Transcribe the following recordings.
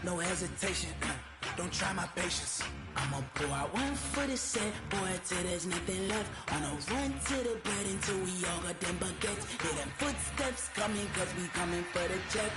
no hesitation. Don't try my patience. I'ma pour out one for the set, boy, till there's nothing left. On a run to the bed until we all got them baguettes. Hear them footsteps coming, cause we coming for the check.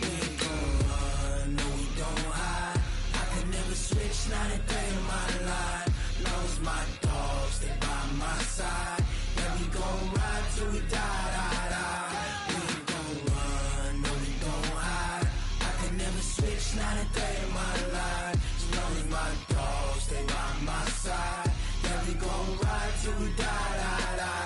We ain't gon' run, no, we don't hide. I can never switch, not a day in my life. Knows my dogs, they by my side. Yeah, we gon' ride till we die, die, die. We ain't gon' run, no, we don't hide. I can never switch, not a day in my life. As long as my dogs, they by my side. Yeah, we gon' ride till we die, die, die.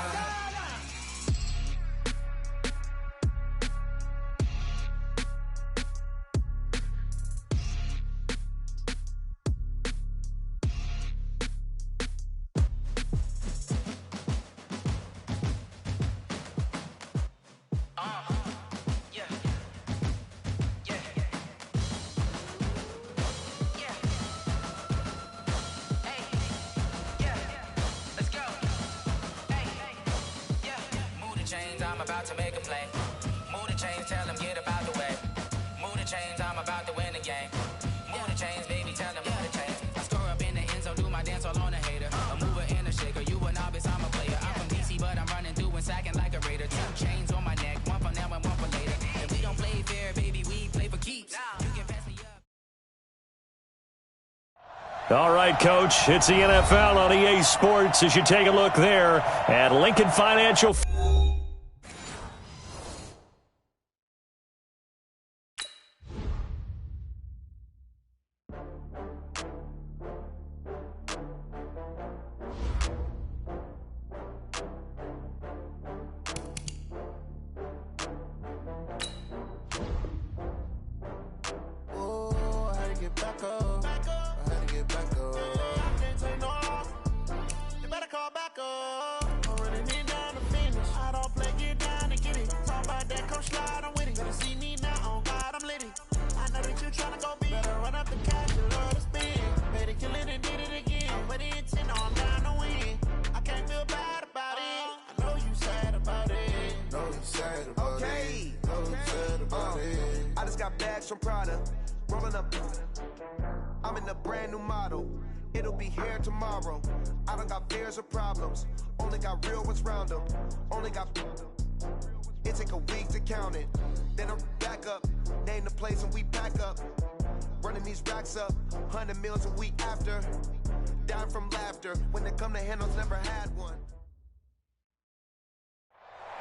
I'm about to make a play. Move the chains, tell them get about the way. Move the chains, I'm about to win the game. Move the chains, baby, tell them move the chains. I score up in the end zone, do my dance all on a hater. A mover and a shaker, you a novice, I'm a player. I'm from DC, but I'm running through and sacking like a raider. 2 chains on my neck, one for now and one for later. And we don't play fair, baby, we play for keeps. You can pass me up. All right, Coach, it's the NFL on EA Sports as you take a look there at Lincoln Financial. I just got bags from Prada, rolling up. I'm in a brand new model. It'll be here tomorrow. I don't got fears or problems. Only got real ones round them. Only got. It take a week to count it. Then I'm back up. Name the place and we pack up. Running these racks up. 100 meals a week after. Down from laughter. When they come to handles, never had one.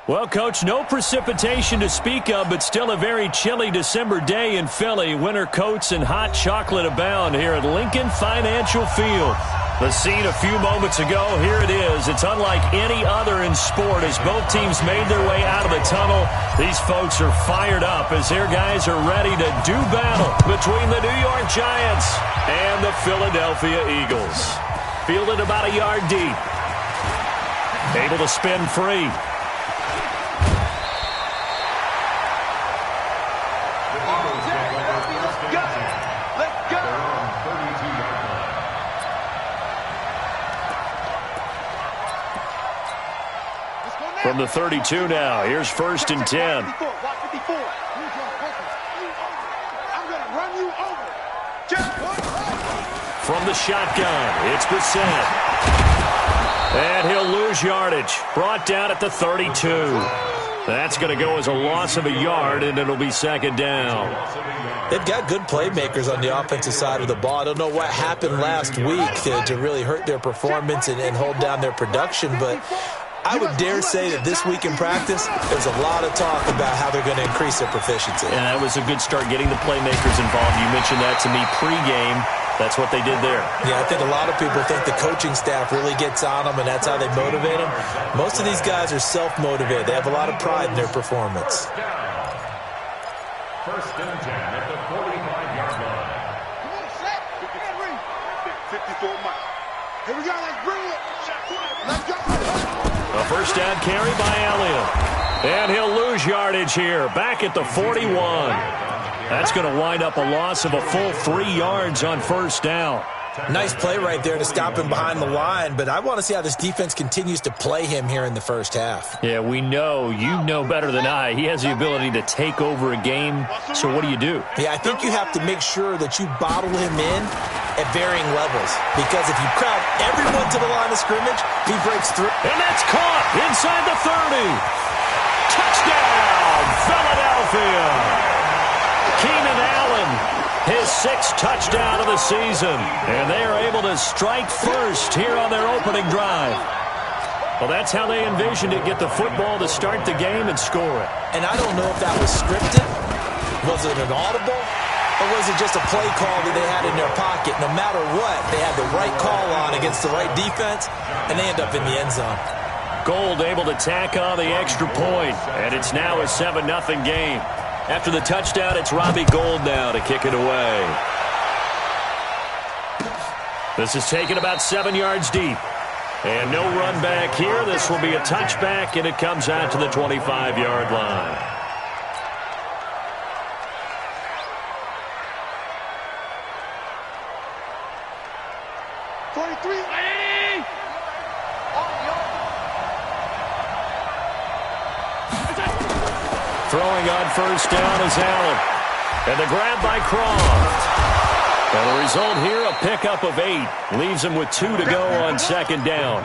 Well, Coach, no precipitation to speak of, but still a very chilly December day in Philly. Winter coats and hot chocolate abound here at Lincoln Financial Field. The scene a few moments ago, here it is. It's unlike any other in sport as both teams made their way out of the tunnel. These folks are fired up as their guys are ready to do battle between the New York Giants and the Philadelphia Eagles. Fielded about a yard deep. Able to spin free. From the 32 now, here's 1st and 10. From the shotgun, it's Brissett. And he'll lose yardage. Brought down at the 32. That's going to go as a loss of a yard, and it'll be 2nd down. They've got good playmakers on the offensive side of the ball. I don't know what happened last week to really hurt their performance and hold down their production, but I would dare say that this week in practice, there's a lot of talk about how they're going to increase their proficiency. And that was a good start, getting the playmakers involved. You mentioned that to me pregame. That's what they did there. Yeah, I think a lot of people think the coaching staff really gets on them, and that's how they motivate them. Most of these guys are self-motivated. They have a lot of pride in their performance. 1st and 10 at the 45-yard line. Come on, set. Get ready. 54 miles. Here we go. Let's bring it. Let's go. A 1st down carry by Elliott. And he'll lose yardage here, back at the 41. That's going to wind up a loss of a full 3 yards on 1st down. Nice play right there to stop him behind the line, but I want to see how this defense continues to play him here in the first half. Yeah, we know. You know better than I. He has the ability to take over a game, so what do? Yeah, I think you have to make sure that you bottle him in at varying levels, because if you crowd everyone to the line of scrimmage, he breaks through. And that's caught inside the 30. Touchdown, Philadelphia. Keenan Allen, his 6th touchdown of the season. And they are able to strike first here on their opening drive. Well, that's how they envisioned it, get the football to start the game and score it. And I don't know if that was scripted. Was it an audible? Or was it just a play call that they had in their pocket? No matter what, they had the right call on against the right defense, and they end up in the end zone. Gold able to tack on the extra point, and it's now a 7-0 game. After the touchdown, it's Robbie Gould now to kick it away. This is taken about 7 yards deep. And no run back here. This will be a touchback, and it comes out to the 25-yard line. Throwing on first down is Allen. And the grab by Croft. And the result here, a pickup of 8. Leaves him with 2 to go on second down.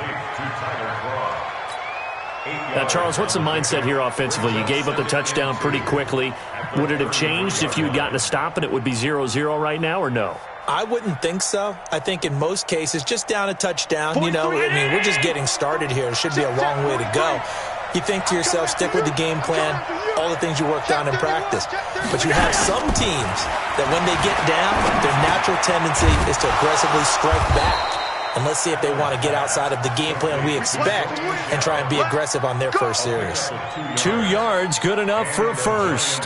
Now, Charles, what's the mindset here offensively? You gave up the touchdown pretty quickly. Would it have changed if you had gotten a stop and it would be 0-0 right now, or no? I wouldn't think so. I think in most cases, just down a touchdown, we're just getting started here. It should be a long way to go. You think to yourself, stick with the game plan, all the things you worked on in practice. But you have some teams that when they get down, their natural tendency is to aggressively strike back. And let's see if they want to get outside of the game plan we expect and try and be aggressive on their first series. 2 yards, good enough for a first.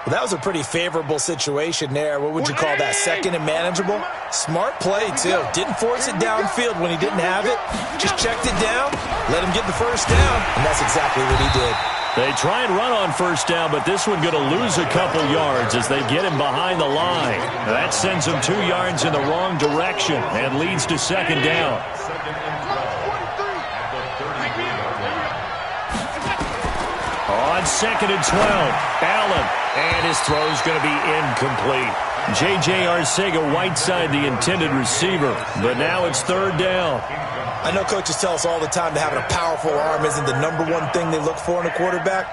Well, that was a pretty favorable situation there. What would you call that? Second and manageable? Smart play, too. Didn't force it downfield when he didn't have it. Just checked it down, let him get the first down, and that's exactly what he did. They try and run on first down, but this one going to lose a couple yards as they get him behind the line. That sends him 2 yards in the wrong direction and leads to second down. On second and 12, Allen, and his throw's going to be incomplete. J.J. Arcega-Whiteside, the intended receiver, but now it's third down. I know coaches tell us all the time that having a powerful arm isn't the #1 thing they look for in a quarterback.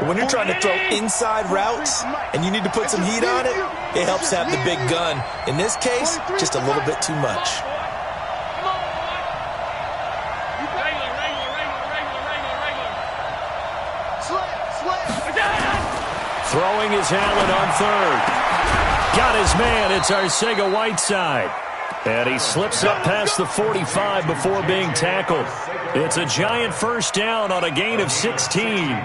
But when you're trying to throw inside routes and you need to put some heat on it, it helps have the big gun. In this case, just a little bit too much. Throwing is Allen on third. Got his man. It's Arcega-Whiteside. And he slips up past the 45 before being tackled. It's a giant first down on a gain of 16.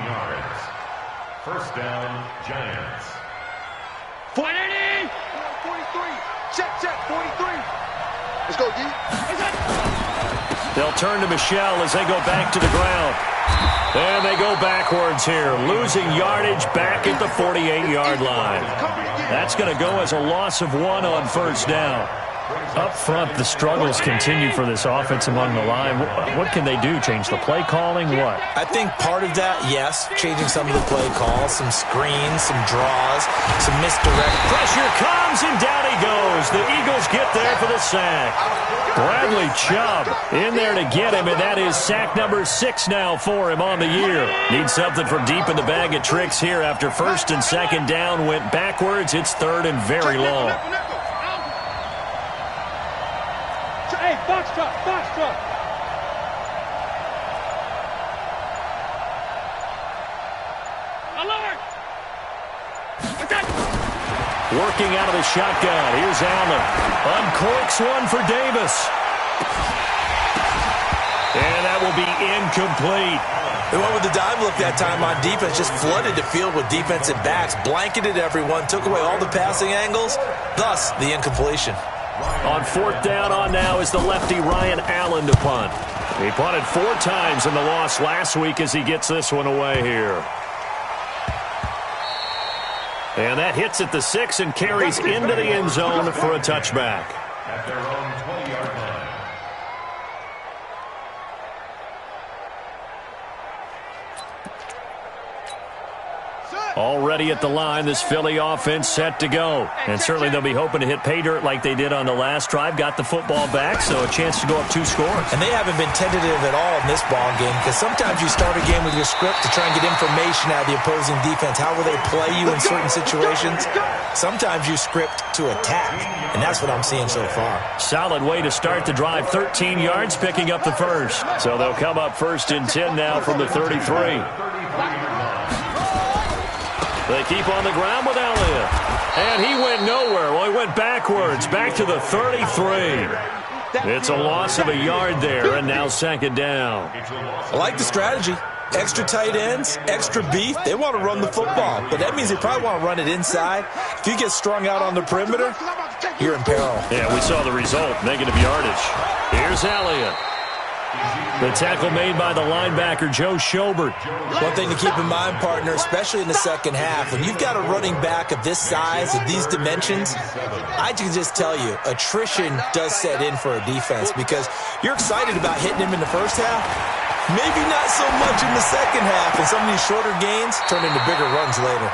First down, Giants. 43. Check, 43. Let's go, D. They'll turn to Michelle as they go back to the ground. And they go backwards here, losing yardage back at the 48-yard line. That's going to go as a loss of 1 on first down. Up front, the struggles continue for this offense among the line. What can they do? Change the play calling? What? I think part of that, yes, changing some of the play calls, some screens, some draws, some misdirect. Pressure comes, and down he goes. The Eagles get there for the sack. Bradley Chubb in there to get him, and that is sack number 6 now for him on the year. Needs something from deep in the bag of tricks here after first and second down went backwards. It's third and very long. Hey, box truck. Alert! Working out of the shotgun. Here's Allen. Uncorks one for Davis. And that will be incomplete. They went with the dive look that time on defense, just flooded the field with defensive backs, blanketed everyone, took away all the passing angles, thus the incompletion. On fourth down on now is the lefty Ryan Allen to punt. He punted 4 times in the loss last week as he gets this one away here. And that hits at the 6 and carries into the end zone for a touchback. At their own 20-yard line. Already at the line, this Philly offense set to go. And certainly they'll be hoping to hit pay dirt like they did on the last drive. Got the football back, so a chance to go up 2 scores. And they haven't been tentative at all in this ball game, because sometimes you start a game with your script to try and get information out of the opposing defense. How will they play you in certain situations? Sometimes you script to attack, and that's what I'm seeing so far. Solid way to start the drive. 13 yards, picking up the first. So they'll come up 1st and 10 now from the 33. They keep on the ground with Elliott. And he went nowhere. Well, he went backwards, back to the 33. It's a loss of a yard there, and now 2nd down. I like the strategy. Extra tight ends, extra beef. They want to run the football, but that means they probably want to run it inside. If you get strung out on the perimeter, you're in peril. Yeah, we saw the result, negative yardage. Here's Elliott. The tackle made by the linebacker, Joe Schobert. One thing to keep in mind, partner, especially in the second half, when you've got a running back of this size, of these dimensions, I can just tell you, attrition does set in for a defense, because you're excited about hitting him in the first half, maybe not so much in the second half, and some of these shorter gains turn into bigger runs later.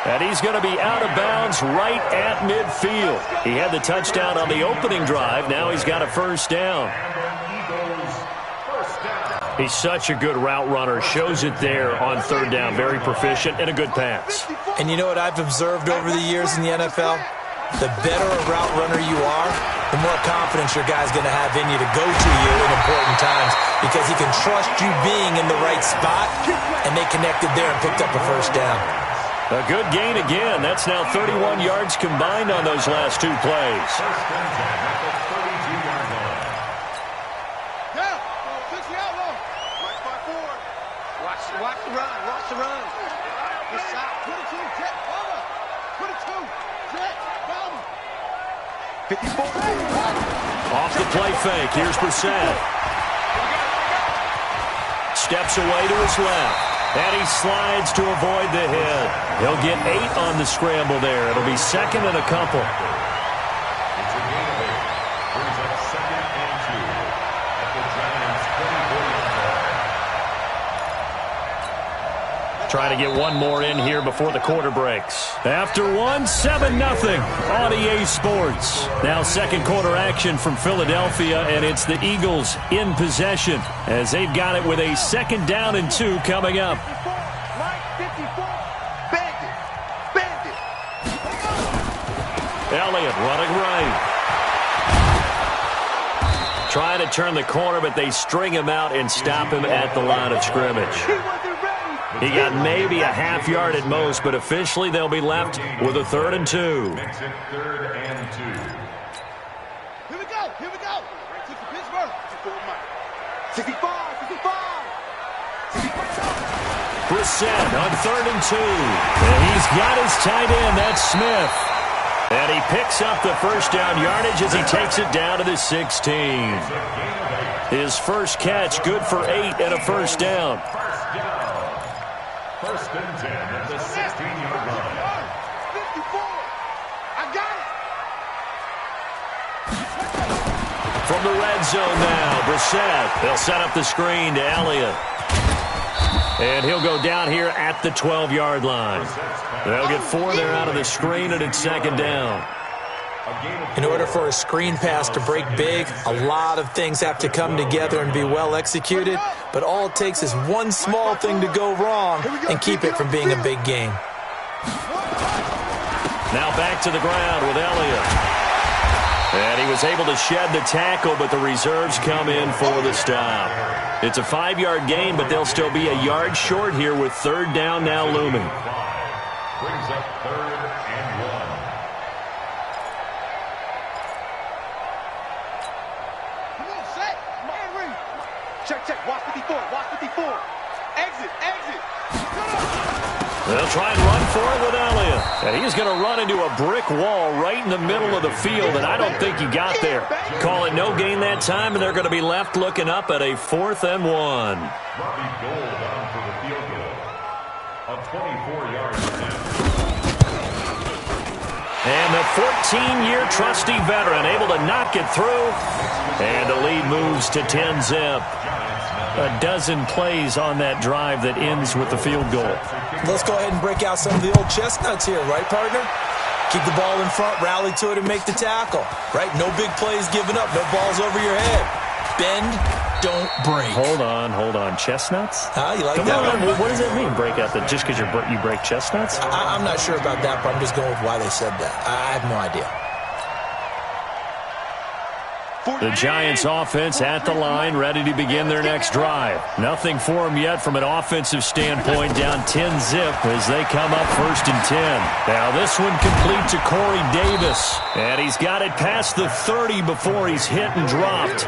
And he's going to be out of bounds right at midfield. He had the touchdown on the opening drive. Now he's got a 1st down. He's such a good route runner. Shows it there on 3rd down. Very proficient and a good pass. And you know what I've observed over the years in the NFL? The better a route runner you are, the more confidence your guy's going to have in you to go to you in important times, because he can trust you being in the right spot, and they connected there and picked up a 1st down. A good gain again. That's now 31 yards combined on those last 2 plays. Watch the run. Watch the run. Good shot. 22. Jet. Bomber. 22. Jet. Bomber. 54. Off the play fake. Here's Brissett. Steps away to his left. And he slides to avoid the hit. He'll get 8 on the scramble there. It'll be 2nd and a couple. It's a gain of 8. Brings up 2nd and 2 at the Giants' 24-yard line. Trying to get one more in here before the quarter breaks. After one, 7-0 on EA Sports. Now 2nd quarter action from Philadelphia, and it's the Eagles in possession as they've got it with a 2nd down and 2 coming up. Elliott running right. Trying to turn the corner, but they string him out and stop him at the line of scrimmage. He got maybe a half yard at most, but officially they'll be left with a 3rd and 2. Makes it 3rd and 2. Here we go. Here we go. Pittsburgh. 65. 65. Brissett on 3rd and 2. And he's got his tight end. That's Smith. And he picks up the 1st down yardage as he takes it down to the 16. His first catch, good for 8 and a 1st down. 1st and 10 at the 16-yard line. 54. I got it. From the red zone now, Brissett. They'll set up the screen to Elliott. And he'll go down here at the 12-yard line. They'll get 4 there out of the screen, and it's 2nd down. In order for a screen pass to break big, a lot of things have to come together and be well executed, but all it takes is one small thing to go wrong and keep it from being a big game. Now back to the ground with Elliott. And he was able to shed the tackle, but the reserves come in for the stop. It's a 5-yard gain, but they'll still be a yard short here with 3rd down now looming. Brings up 3rd and 1. Come on, set. Henry. Check. Watch 54. Watch 54. Exit. They'll try and run for it with Elliott. And he's going to run into a brick wall right in the middle of the field, and I don't think he got there. Call it no gain that time, and they're going to be left looking up at a 4th and 1. Robbie Gould on for the field goal. A 24-yard attempt. And the 14-year trusty veteran able to knock it through. And the lead moves to 10-zip. A dozen plays on that drive that ends with the field goal. Let's go ahead and break out some of the old chestnuts here, right, partner? Keep the ball in front, rally to it, and make the tackle, right? No big plays given up, no balls over your head. Bend, don't break. Hold on. Chestnuts? You like Come that on, one? what does that mean, break out? Just because you break chestnuts? I'm not sure about that, but I'm just going with why they said that. I have no idea. The Giants offense at the line, ready to begin their next drive. Nothing for them yet from an offensive standpoint, down 10-zip as they come up 1st and 10. Now this one complete to Corey Davis, and he's got it past the 30 before he's hit and dropped.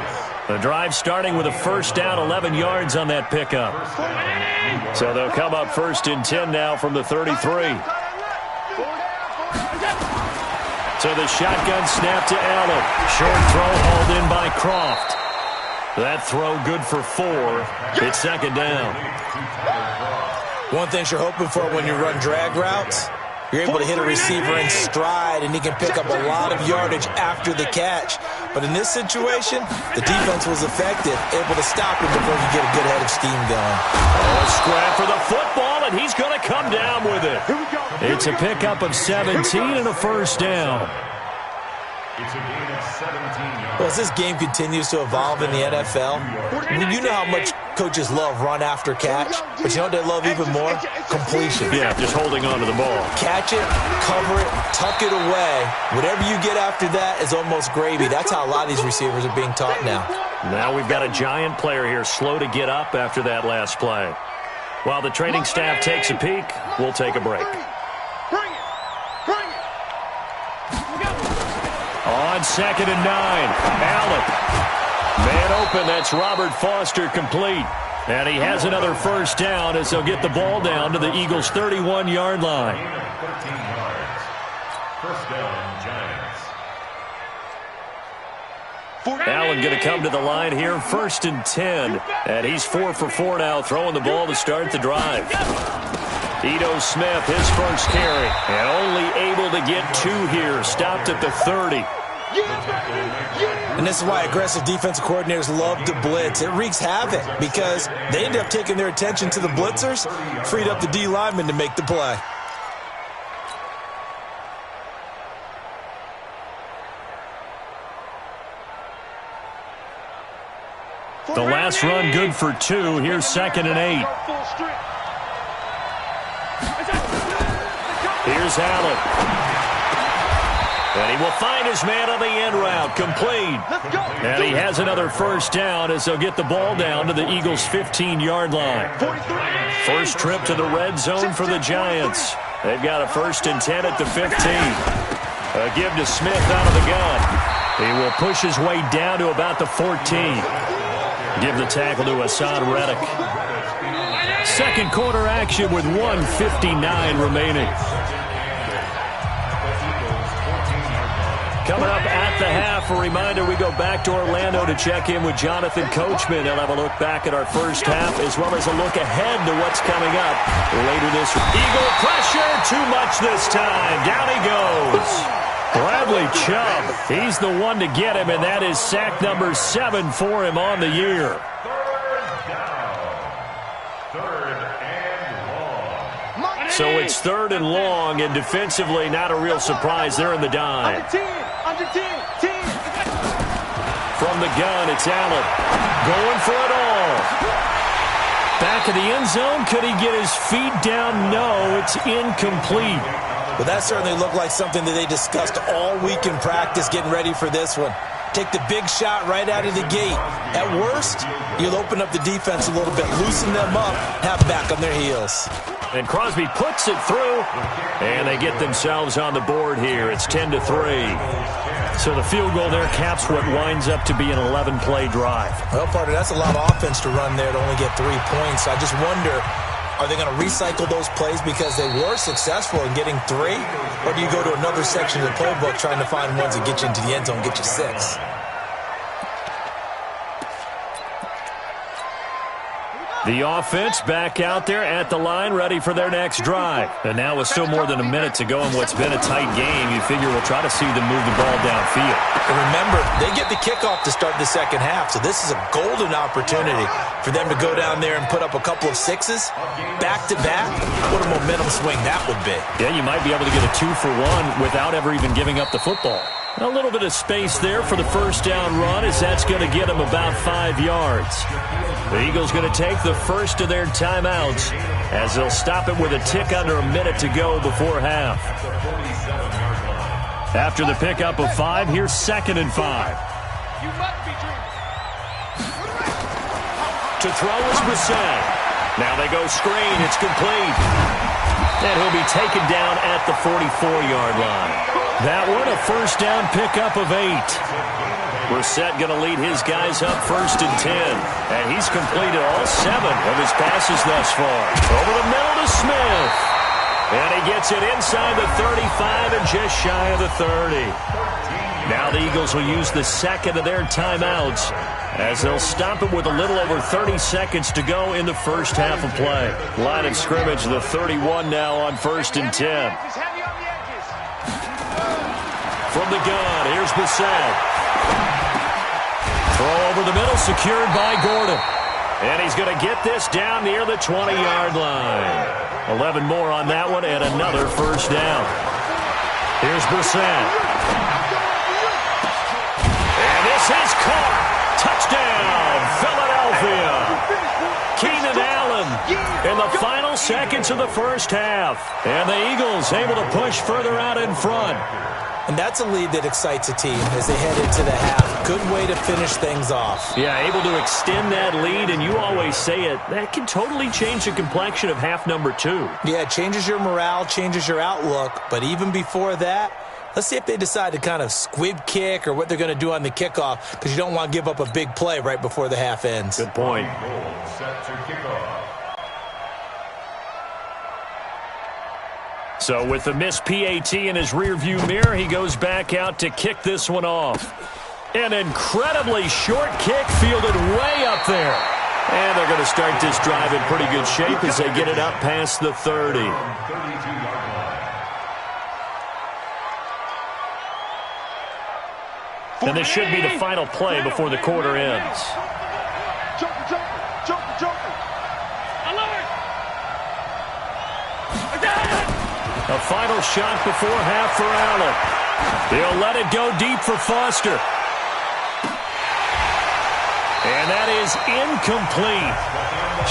The drive starting with a first down, 11 yards on that pickup. So they'll come up 1st and 10 now from the 33. So the shotgun snap to Allen. Short throw hauled in by Croft. That throw good for 4. It's 2nd down. One thing you're hoping for when you run drag routes, you're able to hit a receiver in stride, and he can pick up a lot of yardage after the catch. But in this situation, the defense was effective, able to stop him before you get a good head of steam going. A scrap for the football, and he's going to come down with it. It's a pickup of 17 and a first down. It's a gain of 17 yards. Well, as this game continues to evolve in the NFL, you know how much coaches love run after catch, but you know what they love even more? Completion. Yeah, just holding on to the ball. Catch it, cover it, tuck it away. Whatever you get after that is almost gravy. That's how a lot of these receivers are being taught now. Now we've got a Giant player here slow to get up after that last play. While the training staff takes a peek, we'll take a break. On 2nd and 9, Allen. Man open, that's Robert Foster complete. And he has another first down as they'll get the ball down to the Eagles' 31-yard line. Gain of 13 yards. First down, Giants. Allen going to come to the line here, 1st and 10. And he's 4 for 4 now, throwing the ball to start the drive. Ito Smith, his first carry, and only able to get 2 here, stopped at the 30. And this is why aggressive defensive coordinators love to blitz. It wreaks havoc because they end up taking their attention to the blitzers, freed up the D lineman to make the play. The last run good for 2. Here's 2nd and 8. Here's Allen. And he will find his man on the end route. Complete. And he has another first down as they'll get the ball down to the Eagles' 15-yard line. First trip to the red zone for the Giants. They've got a 1st and 10 at the 15. A give to Smith out of the gun. He will push his way down to about the 14. Give the tackle to Hassan Reddick. Second quarter action with 1:59 remaining. Coming up at the half, a reminder, we go back to Orlando to check in with Jonathan Coachman. He'll have a look back at our first half as well as a look ahead to what's coming up later this week. Eagle pressure, too much this time. Down he goes. Bradley Chubb, he's the one to get him, and that is sack number 7 for him on the year. So it's 3rd and long, and defensively not a real surprise. They're in the dime. From the gun, it's Allen. Going for it all. Back of the end zone. Could he get his feet down? No, it's incomplete. But that certainly looked like something that they discussed all week in practice getting ready for this one. Take the big shot right out of the gate. At worst, you'll open up the defense a little bit, loosen them up, have back on their heels. And Crosby puts it through, and they get themselves on the board here. It's 10-3. So the field goal there caps what winds up to be an 11-play drive. Well, partner, that's a lot of offense to run there to only get 3 points. I just wonder, are they going to recycle those plays because they were successful in getting 3? Or do you go to another section of the playbook trying to find ones that get you into the end zone, get you 6? The offense back out there at the line, ready for their next drive. And now with still more than a minute to go in what's been a tight game, you figure we'll try to see them move the ball downfield. And remember, they get the kickoff to start the second half, so this is a golden opportunity for them to go down there and put up a couple of sixes back-to-back. What a momentum swing that would be. Yeah, you might be able to get a 2-for-1 without ever even giving up the football. A little bit of space there for the first down run, as that's going to get them about 5 yards. The Eagles going to take the first of their timeouts as they'll stop it with a tick under a minute to go before half. After the pickup of 5, here's 2nd and 5. To throw is Brissett. Now they go screen. It's complete. And he'll be taken down at the 44-yard line. That one, a first down pickup of 8. Brissett going to lead his guys up 1st and 10. And he's completed all 7 of his passes thus far. Over the middle to Smith. And he gets it inside the 35 and just shy of the 30. Now the Eagles will use the second of their timeouts as they'll stop it with a little over 30 seconds to go in the first half of play. Line of scrimmage, the 31 now on 1st and 10. From the gun, here's Brissett. Throw over the middle, secured by Gordon. And he's going to get this down near the 20-yard line. 11 more on that one and another first down. Here's Brissett. And this is caught. Touchdown, Philadelphia. Keenan Allen in the final seconds of the first half. And the Eagles able to push further out in front. And that's a lead that excites a team as they head into the half. Good way to finish things off. Yeah, able to extend that lead, and you always say it, that can totally change the complexion of half number 2. Yeah, it changes your morale, changes your outlook. But even before that, let's see if they decide to kind of squib kick or what they're going to do on the kickoff, because you don't want to give up a big play right before the half ends. Good point. Set to kickoff. So with the missed PAT in his rearview mirror, he goes back out to kick this one off. An incredibly short kick fielded way up there. And they're going to start this drive in pretty good shape as they get it up past the 30. 32-yard line. And this should be the final play before the quarter ends. A final shot before half for Allen. He'll let it go deep for Foster. And that is incomplete.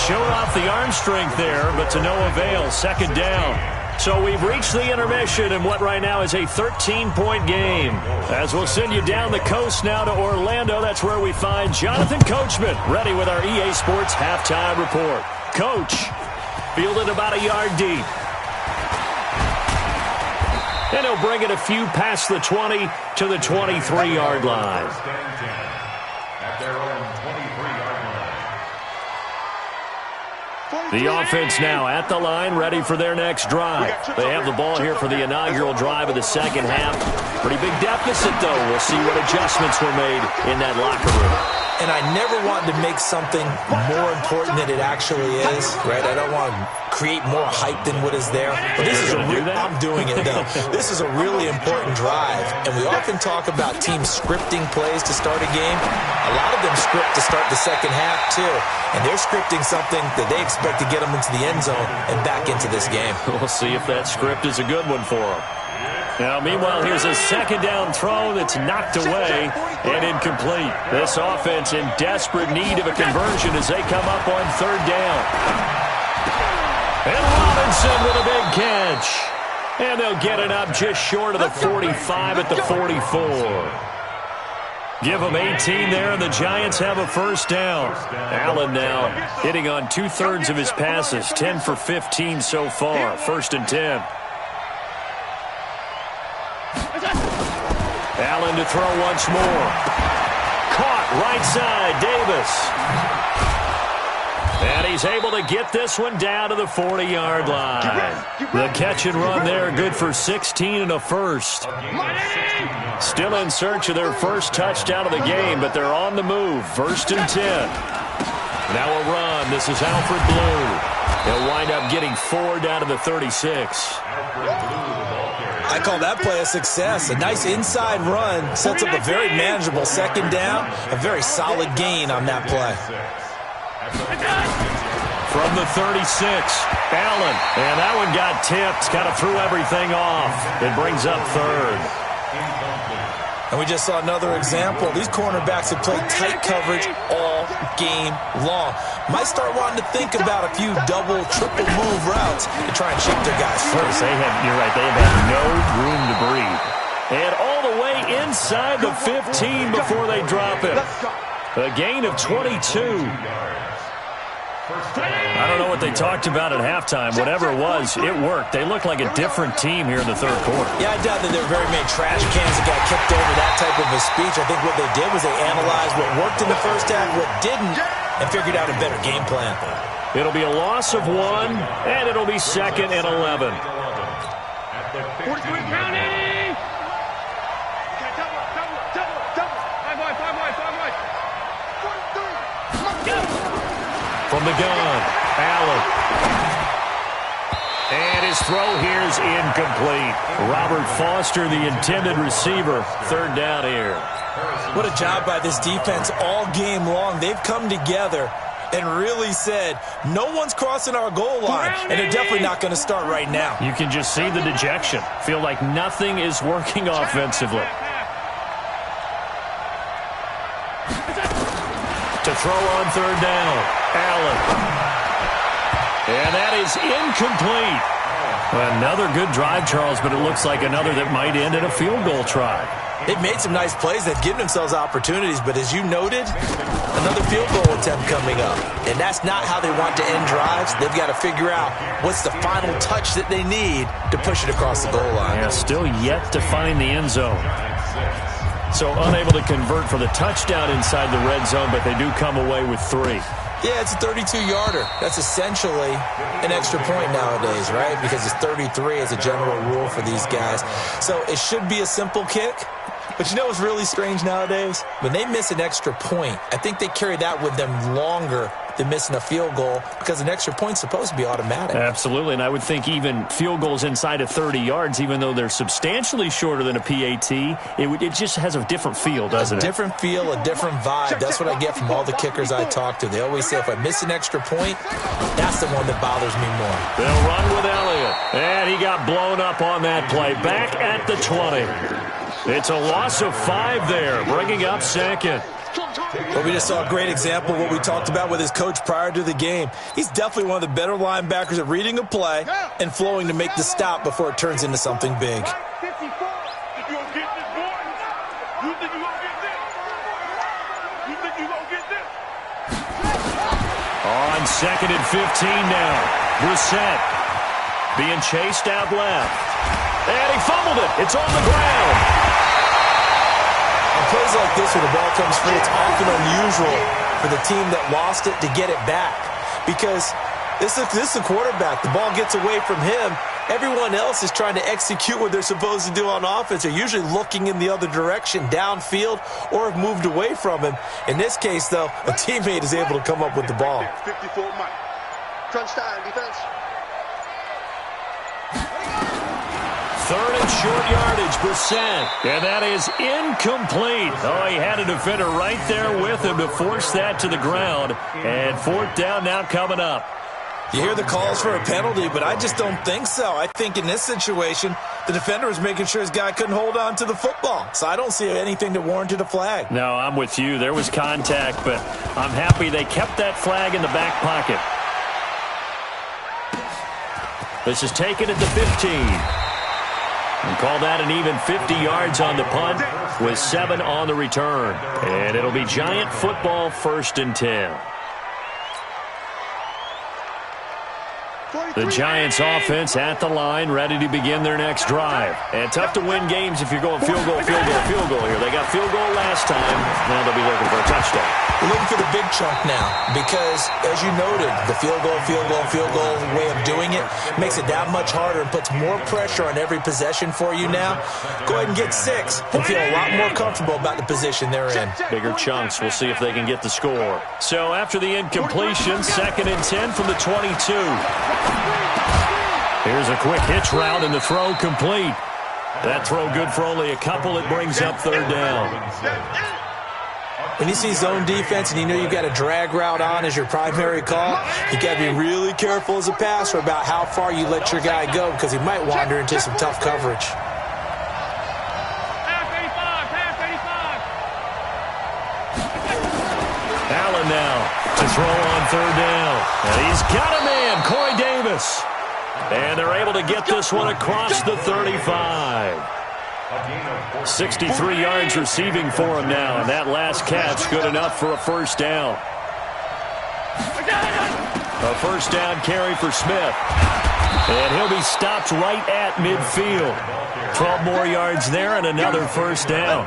Showed off the arm strength there, but to no avail. 2nd down. So we've reached the intermission in what right now is a 13-point game. As we'll send you down the coast now to Orlando, that's where we find Jonathan Coachman, ready with our EA Sports halftime report. Coach, fielded about a yard deep. And he'll bring it a few past the 20 to the 23-yard line. At their own 23-yard line. The offense now at the line, ready for their next drive. They have the ball here for the inaugural drive of the second half. Pretty big deficit, though. We'll see what adjustments were made in that locker room. And I never want to make something more important than it actually is, right? I don't want to create more hype than what is there. But this is I'm doing it, though. This is a really important drive. And we often talk about teams scripting plays to start a game. A lot of them script to start the second half, too. And they're scripting something that they expect to get them into the end zone and back into this game. We'll see if that script is a good one for them. Now, meanwhile, here's a 2nd down throw that's knocked away and incomplete. This offense in desperate need of a conversion as they come up on 3rd down. And Robinson with a big catch. And they'll get it up just short of the 45 at the 44. Give them 18 there, and the Giants have a first down. Allen now hitting on 2/3 of his passes, 10 for 15 so far. 1st and 10. Allen to throw once more. Caught right side, Davis. And he's able to get this one down to the 40-yard line. The catch and run there, good for 16 and a first. Still in search of their first touchdown of the game, but they're on the move. 1st and 10. Now a run. This is Alfred Blue. He'll wind up getting 4 down to the 36. I call that play a success. A nice inside run sets up a very manageable second down. A very solid gain on that play. From the 36, Allen. And that one got tipped. Kind of threw everything off. It brings up third. And we just saw another example. These cornerbacks have played tight coverage all game long. Might start wanting to think about a few double, triple move routes to try and check their guys first. You're right, they have had no room to breathe. And all the way inside the 15 before they drop it. A gain of 22. I don't know what they talked about at halftime. Whatever it was, it worked. They look like a different team here in the third quarter. Yeah, I doubt that there were very many trash cans that got kicked over that type of a speech. I think what they did was they analyzed what worked in the first half, what didn't, and figured out a better game plan. It'll be a loss of 1, and it'll be 2nd and 11. 43 county! Five wide. 43! From the gun, Allen. And his throw here is incomplete. Robert Foster, the intended receiver. 3rd down here. What a job by this defense all game long. They've come together and really said, no one's crossing our goal line, and they're definitely not going to start right now. You can just see the dejection. Feel like nothing is working offensively. To throw on 3rd down, Allen. And that is incomplete. Another good drive, Charles, but it looks like another that might end in a field goal try. They've made some nice plays. They've given themselves opportunities, but as you noted, another field goal attempt coming up. And that's not how they want to end drives. They've got to figure out what's the final touch that they need to push it across the goal line. Yeah, still yet to find the end zone. So unable to convert for the touchdown inside the red zone, but they do come away with 3. Yeah, it's a 32-yarder. That's essentially an extra point nowadays, right? Because it's 33 as a general rule for these guys. So it should be a simple kick. But you know what's really strange nowadays? When they miss an extra point, I think they carry that with them longer than missing a field goal because an extra point's supposed to be automatic. Absolutely, and I would think even field goals inside of 30 yards, even though they're substantially shorter than a PAT, it just has a different feel, doesn't it? A different feel, a different vibe. That's what I get from all the kickers I talk to. They always say if I miss an extra point, that's the one that bothers me more. They'll run with Elliott, and he got blown up on that play. Back at the 20. It's a loss of 5 there, bringing up 2nd. Well, we just saw a great example of what we talked about with his coach prior to the game. He's definitely one of the better linebackers at reading a play and flowing to make the stop before it turns into something big. You think you gonna get this, boy? You think you gonna get this? You think you gonna get this? On 2nd and 15 now. Brissett being chased out left. And he fumbled it. It's on the ground. Plays like this where the ball comes free, it's often unusual for the team that lost it to get it back because this is the quarterback. The ball gets away from him. Everyone else is trying to execute what they're supposed to do on offense. They're usually looking in the other direction, downfield, or have moved away from him. In this case, though, a teammate is able to come up with the ball. 54 Mike. Crunch time, defense. 3rd and short yardage, Brissett. And that is incomplete. Oh, he had a defender right there with him to force that to the ground. And 4th down now coming up. You hear the calls for a penalty, but I just don't think so. I think in this situation, the defender was making sure his guy couldn't hold on to the football. So I don't see anything that warranted a flag. No, I'm with you. There was contact, but I'm happy they kept that flag in the back pocket. This is taken at the 15. And call that an even 50 yards on the punt with 7 on the return. And it'll be Giant football, 1st and 10. The Giants offense at the line, ready to begin their next drive. And tough to win games if you're going field goal, field goal, field goal here. They got field goal last time. Now they'll be looking for a touchdown. We're looking for the big chunk now because, as you noted, the field goal way of doing it makes it that much harder and puts more pressure on every possession for you now. Go ahead and get 6 and feel a lot more comfortable about the position they're in. Bigger chunks. We'll see if they can get the score. So after the incompletion, 2nd and 10 from the 22. Here's a quick hitch route and the throw complete. That throw good for only a couple. It brings up 3rd down. When you see zone defense and you know you've got a drag route on as your primary call, you got to be really careful as a passer about how far you let your guy go because he might wander into some tough coverage. Allen now to throw on 3rd down. And he's got a man, Corey Davis. And they're able to get this one across the 35. 63 yards receiving for him now, and that last catch good enough for a 1st down. A 1st down carry for Smith. And he'll be stopped right at midfield. 12 more yards there and another 1st down.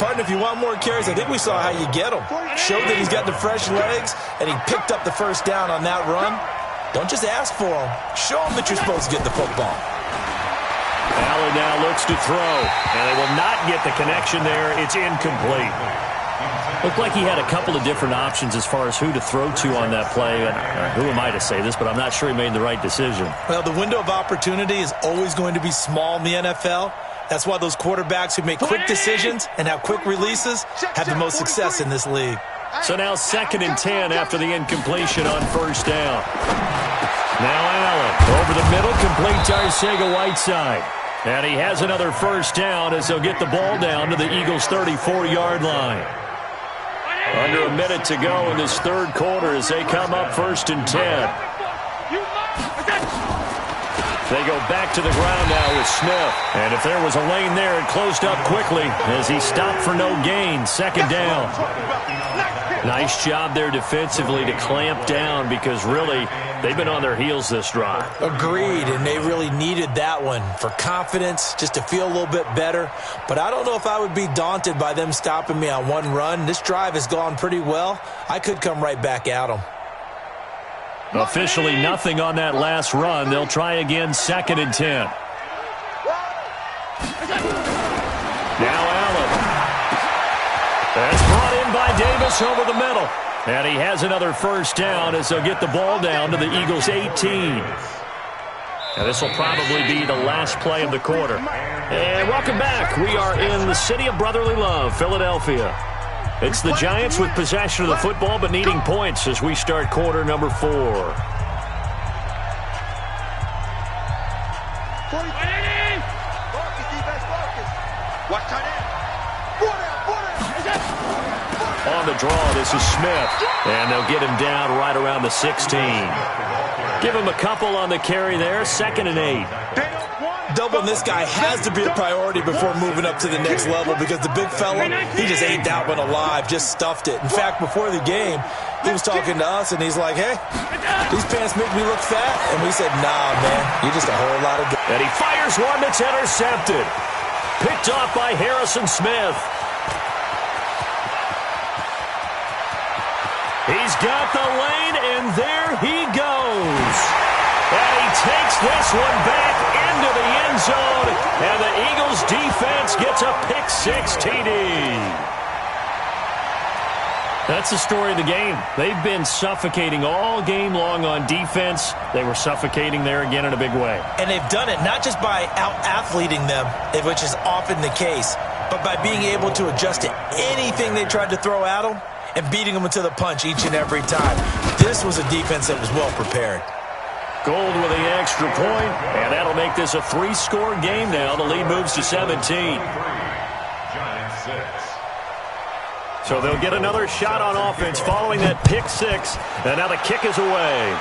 Partner, if you want more carries, I think we saw how you get them. Showed that he's got the fresh legs, and he picked up the 1st down on that run. Don't just ask for them. Show them that you're supposed to get the football. Allen now looks to throw, and they will not get the connection there. It's incomplete. Looked like he had a couple of different options as far as who to throw to on that play. And who am I to say this, but I'm not sure he made the right decision. Well, the window of opportunity is always going to be small in the NFL. That's why those quarterbacks who make quick decisions and have quick releases have the most success in this league. So now 2nd and 10 after the incompletion on 1st down. Now Allen over the middle, complete to Arcega-Whiteside. And he has another 1st down as they'll get the ball down to the Eagles' 34-yard line. Under a minute to go in this 3rd quarter as they come up 1st and 10. They go back to the ground now with Smith. And if there was a lane there, it closed up quickly as he stopped for no gain. 2nd down. Nice job there defensively to clamp down because really they've been on their heels this drive. Agreed, and they really needed that one for confidence, just to feel a little bit better. But I don't know if I would be daunted by them stopping me on one run. This drive has gone pretty well. I could come right back at them. Officially nothing on that last run. They'll try again 2nd and 10. Now Allen. That's brought in by Davis over the middle. And he has another 1st down as they'll get the ball down to the Eagles' 18. And this will probably be the last play of the quarter. And welcome back. We are in the city of brotherly love, Philadelphia. It's the Giants with possession of the football but needing points as we start quarter number 4. On the draw, this is Smith. And they'll get him down right around the 16. Give him a couple on the carry there. 2nd and 8. Doubling this guy has to be a priority before moving up to the next level because the big fella, he just ate that one alive, just stuffed it. In fact, before the game, he was talking to us, and he's like, hey, these pants make me look fat. And we said, nah, man, you're just a whole lot of good. And he fires one that's intercepted. Picked off by Harrison Smith. He's got the lane, and there he goes. And he takes this one back into the end zone, and the Eagles defense gets a pick-6 TD. That's the story of the game. They've been suffocating all game long on defense. They were suffocating there again in a big way. And they've done it not just by out-athleting them, which is often the case, but by being able to adjust to anything they tried to throw at them and beating them to the punch each and every time. This was a defense that was well prepared. Gold with the extra point, and that'll make this a 3-score game now. The lead moves to 17. Giants 6. So they'll get another shot on offense following that pick-6, and now the kick is away.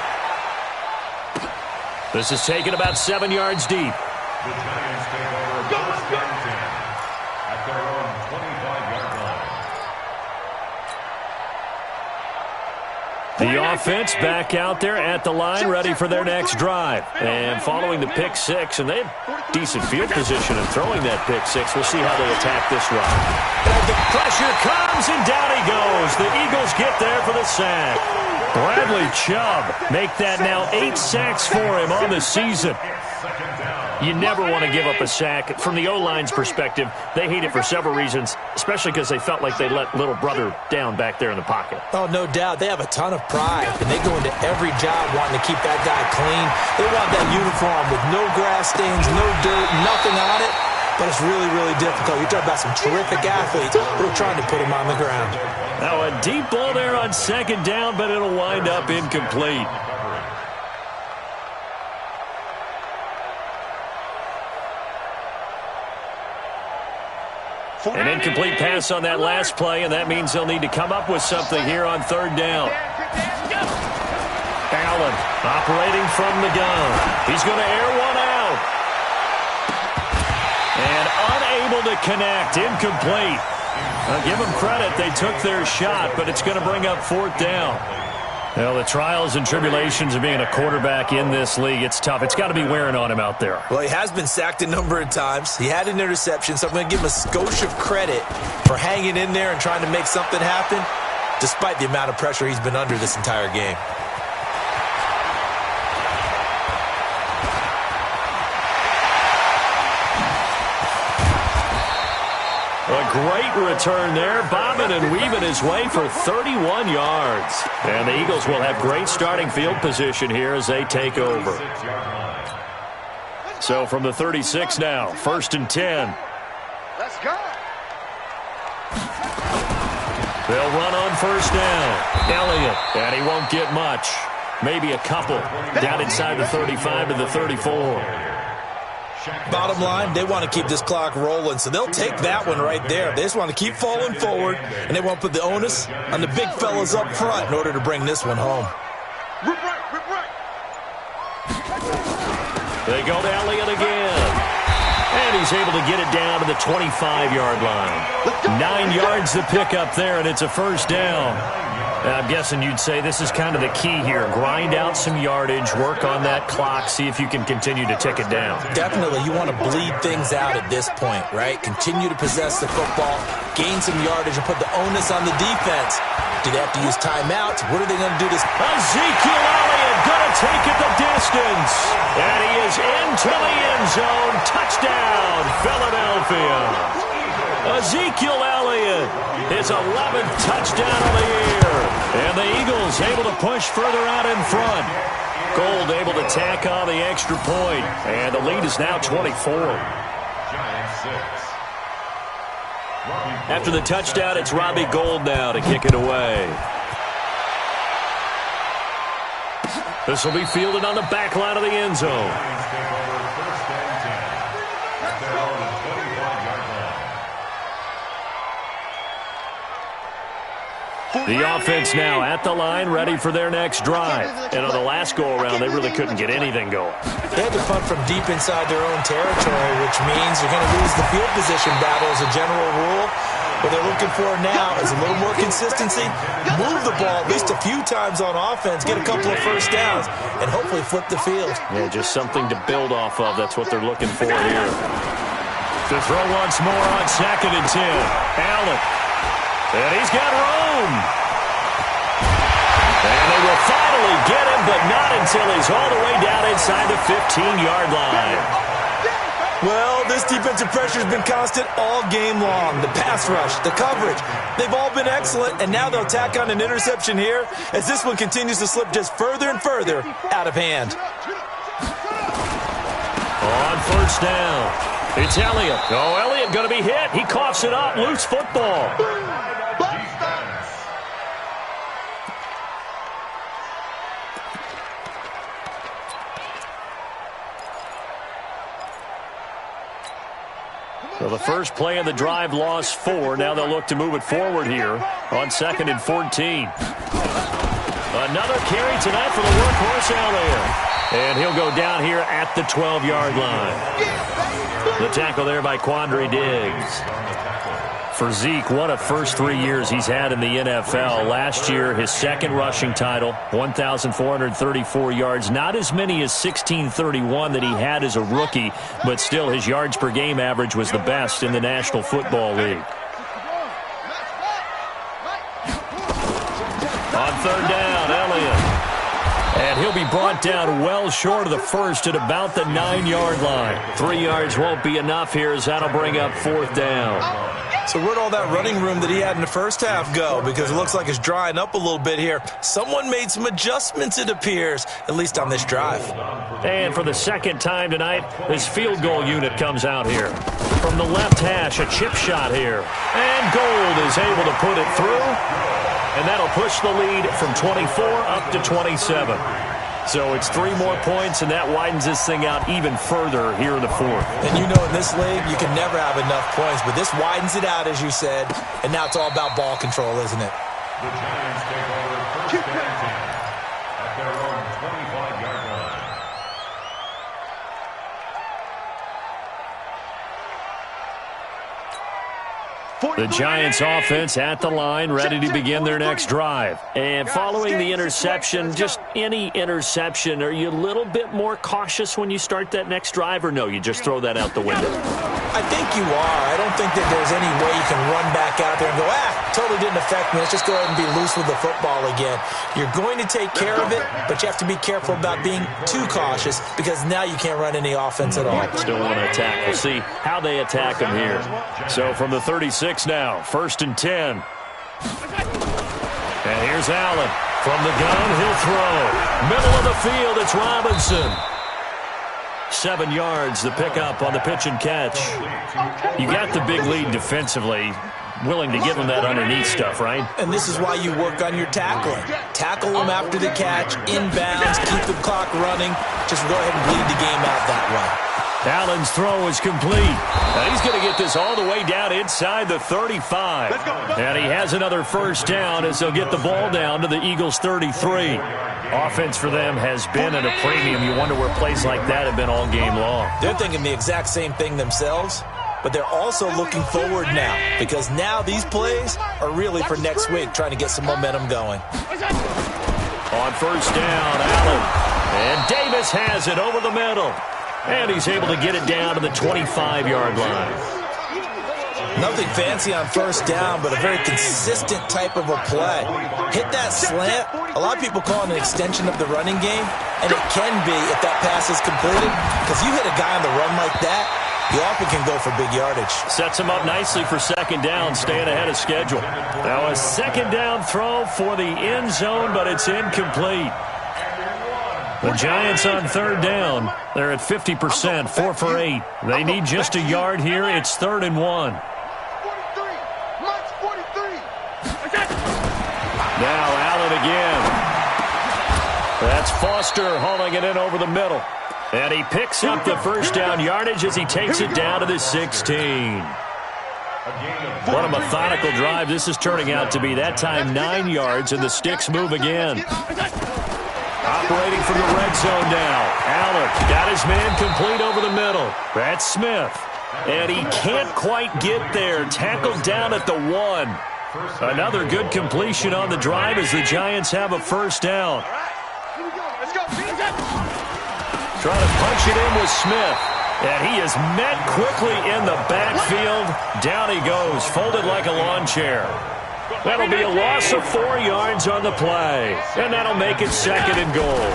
This is taken about 7 yards deep. The Giants take over first and 10 at their own 25-yard line. The offense back out there at the line, ready for their next drive. And following the pick six, and they have decent field position in throwing that pick six. We'll see how they attack this one. And the pressure comes, and down he goes. The Eagles get there for the sack. Bradley Chubb make that now 8 sacks for him on the season. You never want to give up a sack. From the O-line's perspective, they hate it for several reasons, especially because they felt like they let little brother down back there in the pocket. Oh, no doubt. They have a ton of pride, and they go into every job wanting to keep that guy clean. They want that uniform with no grass stains, no dirt, nothing on it. But it's really, really difficult. You're talking about some terrific athletes who are trying to put him on the ground. Now a deep ball there on second down, but it'll wind up incomplete. An incomplete pass on that last play, and that means they'll need to come up with something here on third down. Allen operating from the gun. He's going to air one out. And unable to connect. Incomplete. I'll give them credit. They took their shot, but it's going to bring up fourth down. Well, the trials and tribulations of being a quarterback in this league, it's tough. It's got to be wearing on him out there. Well, he has been sacked a number of times. He had an interception, so I'm going to give him a skosh of credit for hanging in there and trying to make something happen, despite the amount of pressure he's been under this entire game. A great return there, bobbing and weaving his way for 31 yards. And the Eagles will have great starting field position here as they take over. So from the 36 now, 1st and 10. Let's go. They'll run on first down. Elliott, and he won't get much. Maybe a couple. Down inside the 35 to the 34. Bottom line, they want to keep this clock rolling, so they'll take that one right there. They just want to keep falling forward, and they want to put the onus on the big fellas up front in order to bring this one home. Rip right. They go to Elliott again. And he's able to get it down to the 25-yard line. 9 yards to pick up there, and it's a first down. I'm guessing you'd say this is kind of the key here. Grind out some yardage, work on that clock, see if you can continue to tick it down. Definitely. You want to bleed things out at this point, right? Continue to possess the football, gain some yardage, and put the onus on the defense. Do they have to use timeouts? What are they going to do this? Ezekiel Elliott going to take it the distance. And he is into the end zone. Touchdown, Philadelphia. Ezekiel Elliott, his 11th touchdown of the year. And the Eagles able to push further out in front. Gold able to tack on the extra point. And the lead is now 24. After the touchdown, it's Robbie Gould now to kick it away. This will be fielded on the back line of the end zone. The offense now at the line, ready for their next drive. And on the last go-around, they really couldn't get anything going. They had to punt from deep inside their own territory, which means you're going to lose the field position battle as a general rule. What they're looking for now is a little more consistency, move the ball at least a few times on offense, get a couple of first downs, and hopefully flip the field. Yeah, just something to build off of. That's what they're looking for here. To throw once more on 2nd and 10. Allen. And he's got room. And they will finally get him, but not until he's all the way down inside the 15-yard line. Well, this defensive pressure has been constant all game long. The pass rush, the coverage, they've all been excellent, and now they'll tack on an interception here as this one continues to slip just further and further out of hand. On first down, it's Elliott. Oh, Elliott going to be hit. He coughs it up. Loose football. So the first play of the drive lost 4. Now they'll look to move it forward here on 2nd and 14. Another carry tonight for the workhorse Elliott. And he'll go down here at the 12-yard line. The tackle there by Quandre Diggs. For Zeke, what a first 3 years he's had in the NFL. Last year, his second rushing title, 1,434 yards. Not as many as 1,631 that he had as a rookie, but still his yards per game average was the best in the National Football League. On third down, Elliott. And he'll be brought down well short of the first at about the 9-yard line. 3 yards won't be enough here as that'll bring up fourth down. So where'd all that running room that he had in the first half go? Because it looks like it's drying up a little bit here. Someone made some adjustments, it appears, at least on this drive. And for the second time tonight, this field goal unit comes out here. From the left hash, a chip shot here. And Gold is able to put it through. And that'll push the lead from 24 up to 27. So it's 3 more points, and that widens this thing out even further here in the fourth. And you know in this league, you can never have enough points, but this widens it out, as you said, and now it's all about ball control, isn't it? The Giants take over first and 10 at their own 25-yard line. The Giants offense at the line, ready to begin their next drive. And following the interception, just any interception, are you a little bit more cautious when you start that next drive, or no, you just throw that out the window? I think you are. I don't think that there's any way you can run back out there and go, totally didn't affect me. Let's just go ahead and be loose with the football again. You're going to take care of it, but you have to be careful about being too cautious because now you can't run any offense at all. Still want to attack. We'll see how they attack them here. So from the 36 now, first and 10. And here's Allen. From the gun, he'll throw. Middle of the field, it's Robinson. 7 yards, the pickup on the pitch and catch. You got the big lead defensively. Willing to give them that underneath stuff, right? And this is why you work on your tackling. Tackle them after the catch, inbounds, keep the clock running. Just go ahead and bleed the game out that way. Allen's throw is complete. Now he's going to get this all the way down inside the 35. And he has another first down as they'll get the ball down to the Eagles' 33. Offense for them has been at a premium. You wonder where plays like that have been all game long. They're thinking the exact same thing themselves, but they're also looking forward now because now these plays are really for next week, trying to get some momentum going. On first down, Allen. And Davis has it over the middle. And he's able to get it down to the 25-yard line. Nothing fancy on first down, but a very consistent type of a play. Hit that slant. A lot of people call it an extension of the running game, and it can be if that pass is completed, because you hit a guy on the run like that, he often can go for big yardage. Sets him up nicely for second down, staying ahead of schedule. Now a second down throw for the end zone, but it's incomplete. The Giants on third down. They're at 50%, 4 for 8. They need just a yard here. It's 3rd and 1. Now Allen again. That's Foster hauling it in over the middle. And he picks up the first down yardage as he takes it down to the 16. What a methodical drive this is turning out to be. That time 9 yards, and the sticks move again. Operating from the red zone now. Allen got his man complete over the middle. That's Smith. And he can't quite get there. Tackled down at the 1. Another good completion on the drive as the Giants have a first down. Trying to punch it in with Smith. And he is met quickly in the backfield. Down he goes, folded like a lawn chair. That'll be a loss of 4 yards on the play. And that'll make it 2nd and goal.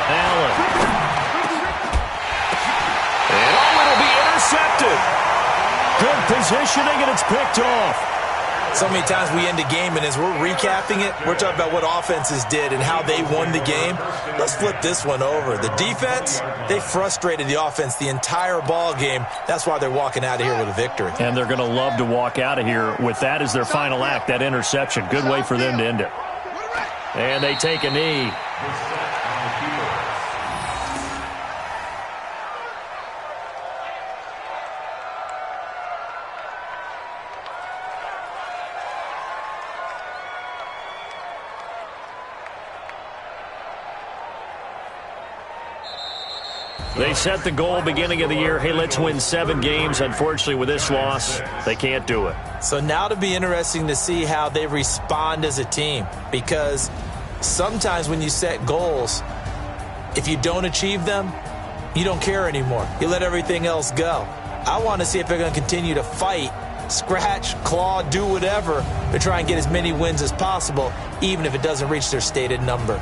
Allen. And it'll be intercepted. Good positioning, and it's picked off. So many times we end a game, and as we're recapping it, we're talking about what offenses did and how they won the game. Let's flip this one over. The defense, they frustrated the offense the entire ball game. That's why they're walking out of here with a victory. And they're going to love to walk out of here with that as their final act, that interception. Good way for them to end it. And they take a knee. They set the goal beginning of the year, hey, let's win 7 games. Unfortunately, with this loss, they can't do it. So now it'll be interesting to see how they respond as a team, because sometimes when you set goals, if you don't achieve them, you don't care anymore. You let everything else go. I want to see if they're going to continue to fight, scratch, claw, do whatever to try and get as many wins as possible, even if it doesn't reach their stated number.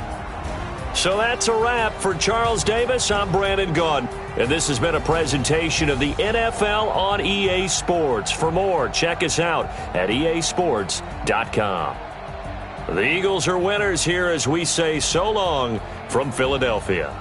So that's a wrap for Charles Davis. I'm Brandon Gaudin, and this has been a presentation of the NFL on EA Sports. For more, check us out at easports.com. The Eagles are winners here as we say so long from Philadelphia.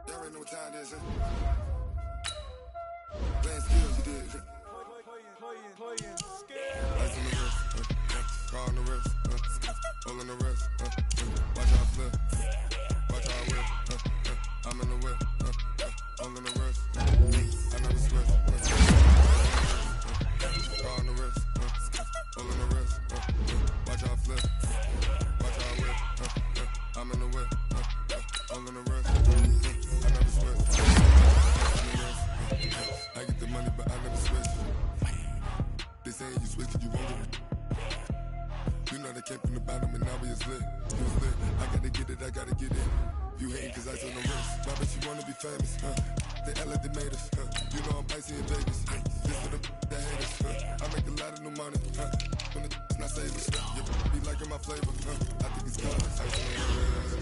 Y'all already know what time it is, huh? Playing skills, you did. Playing skills. Ice on the wrist, car on the wrist, hole in the wrist, watch how I flip, watch how I whip, I'm in the whip, hole in the wrist, I never switch, car on the wrist, hole in the wrist, watch how I flip, watch how I whip, I'm in the whip, hole in the wrist, I never switch, I get the money but I never switch. They saying you switch it, you won't get it. You know they came from the bottom and now we is lit. You was lit. I gotta get it, I gotta get it. You hating cause ice on the wrist. Why bet you wanna be famous, They act like they made us, You know I'm icy in Vegas, This for the that hate us, I make a lot of new money, When it's not saving, you be liking my flavor, I think it's colors. Ice on the wrist.